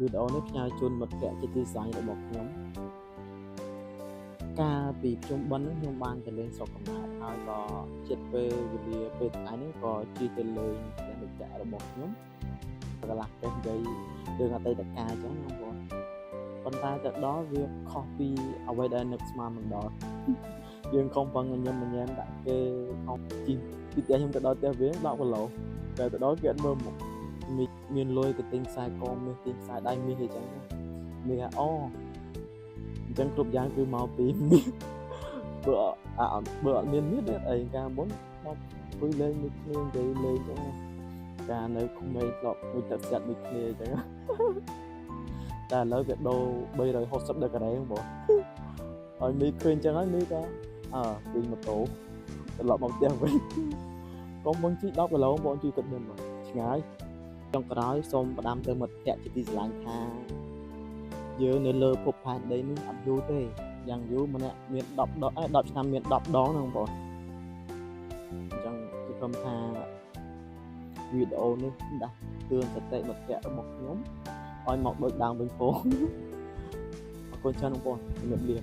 វីដេអូនេះផ្ញើជូនមិត្តភក្តិជាទីស្រឡាញ់របស់ខ្ញុំកាលពីខ្ញុំបិណ្ឌខ្ញុំបានទៅលេងស្រុកកំណើតហើយក៏ជិតពេលវេលាពេលថ្ងៃនេះក៏ជិះទៅលេងផ្ទះមិត្តភក្តិរបស់ខ្ញុំក៏កន្លះពេលនិយាយរឿងអតីតកាលអញ្ចឹងបងប្អូនប៉ុន្តែទៅដល់វាខុសពីអ្វីដែលនឹកស្មានមិនដល់យើងខំប្រឹងញញឹមដាក់គេខំជិះពីផ្ទះខ្ញុំទៅដល់ផ្ទះវិញ10គីឡូតែទៅដល់គេអត់មើលមុខមានលុយទៅទិញខ្សែកមាសទិញខ្សែដៃមាសអីចឹងមាសអូអញ្ចឹងគ្រប់យ៉ាងគឺមកពីមាសបើអត់មានមាសទេអីកាលមុនមកคุยលេងមួយគ្នានិយាយលេងចឹងកាលនៅក្មេងធ្លាប់មួយទឹកស្កាត់មួយគ្នាចឹងតែឥឡូវវាដូរ360ដឺក្រេបងឲ្យមីឃើញចឹងហើយមីក៏ពីម៉ូតូត្រឡប់មកផ្ទះវិញកុំបងជិះ10គីឡូបងជួយគិតខ្ញុំឆ្ងាយចុងក្រោយសូមផ្ដាំទៅមិត្តភក្តិជាទីស្រឡាញ់ថាយើងនៅលើភពផែនដីនេះអត់យូរទេយ៉ាងយូរម្នាក់មាន10ឆ្នាំមាន10ដងហ្នឹងបងអញ្ចឹងគឺខ្ញុំថាវីដេអូនេះដាស់តឿនសតិមិត្តភក្តិរបស់ខ្ញុំឲ្យមកដូចដើមវិញផងអរគុណច្រើនបងប្អូនជំរាបលា